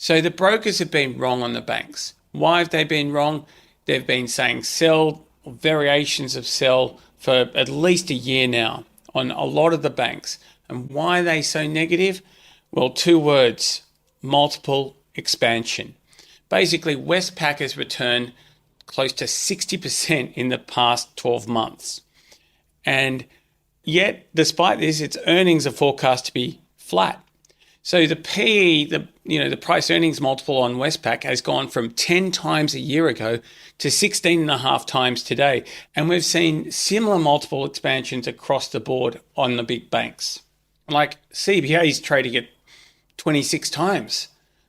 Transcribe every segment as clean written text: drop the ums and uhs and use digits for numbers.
So the brokers have been wrong on the banks. Why have they been wrong? They've been saying sell or variations of sell for at least a year now on a lot of the banks. And why are they so negative? Well, two words: multiple expansion. Basically, Westpac has returned close to 60% in the past 12 months. And yet, despite this, its earnings are forecast to be flat. So the PE, the price earnings multiple on Westpac has gone from 10 times a year ago to 16 and a half times today. And we've seen similar multiple expansions across the board on the big banks. Like CBA is trading at 26 times.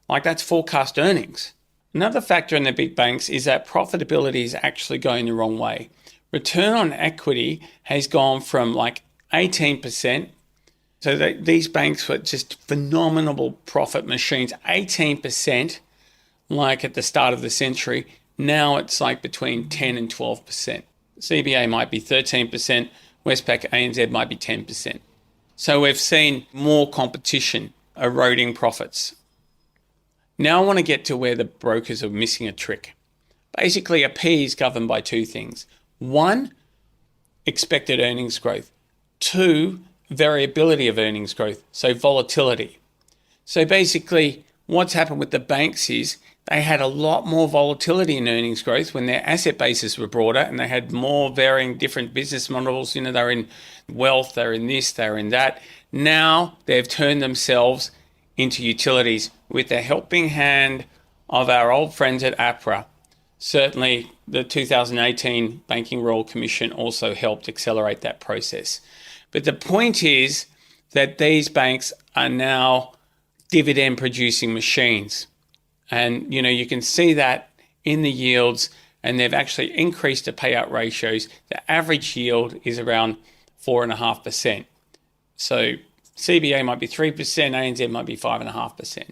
Like that's forecast earnings. Another factor in the big banks is that profitability is actually going the wrong way. Return on equity has gone from like 18%. So these banks were just phenomenal profit machines, 18% like at the start of the century. Now it's like between 10 and 12%. CBA might be 13%, Westpac ANZ might be 10%. So we've seen more competition eroding profits. Now I want to get to where the brokers are missing a trick. Basically, a PE is governed by two things. One, expected earnings growth. Two, variability of earnings growth, so volatility. So basically, what's happened with the banks is they had a lot more volatility in earnings growth when their asset bases were broader and they had more varying different business models. They're in wealth, they're in this, they're in that. Now they've turned themselves into utilities with the helping hand of our old friends at APRA. Certainly, the 2018 Banking Royal Commission also helped accelerate that process. But the point is that these banks are now dividend producing machines. And, you can see that in the yields, and they've actually increased the payout ratios. The average yield is around 4.5%. So CBA might be 3%, ANZ might be 5.5%.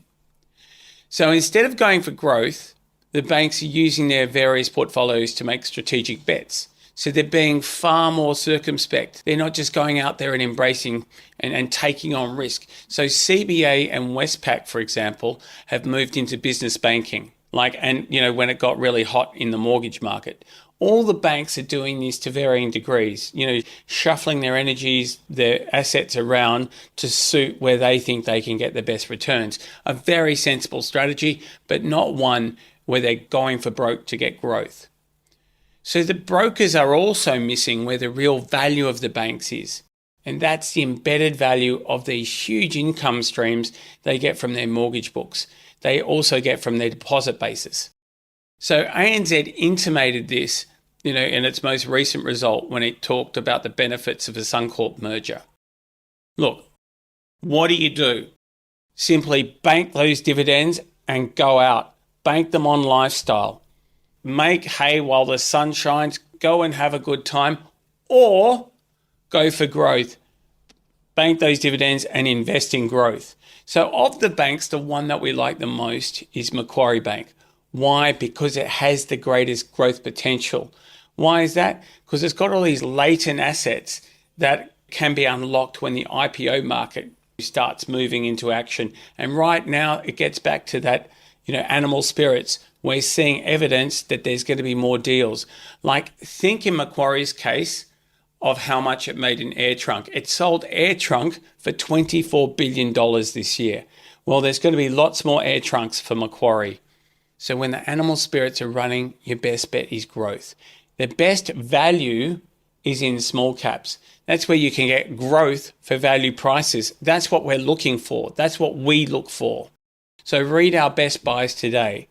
So instead of going for growth, the banks are using their various portfolios to make strategic bets. So they're being far more circumspect. They're not just going out there and embracing and taking on risk. So CBA and Westpac, for example, have moved into business banking. When it got really hot in the mortgage market. All the banks are doing this to varying degrees, shuffling their energies, their assets around to suit where they think they can get the best returns. A very sensible strategy, but not one where they're going for broke to get growth. So the brokers are also missing where the real value of the banks is. And that's the embedded value of these huge income streams they get from their mortgage books. They also get from their deposit bases. So ANZ intimated this, in its most recent result when it talked about the benefits of a Suncorp merger. Look, what do? Simply bank those dividends and go out. Bank them on lifestyle. Make hay while the sun shines. Go and have a good time. Or go for growth. Bank those dividends and invest in growth. So of the banks, the one that we like the most is Macquarie Bank. Why? Because it has the greatest growth potential. Why is that? Because it's got all these latent assets that can be unlocked when the IPO market starts moving into action. And right now it gets back to that, animal spirits. We're seeing evidence that there's going to be more deals. Think in Macquarie's case of how much it made in AirTrunk. It sold AirTrunk for $24 billion this year. Well, there's going to be lots more AirTrunks for Macquarie. So when the animal spirits are running, your best bet is growth. The best value is in small caps. That's where you can get growth for value prices. That's what we're looking for. That's what we look for. So read our best buys today.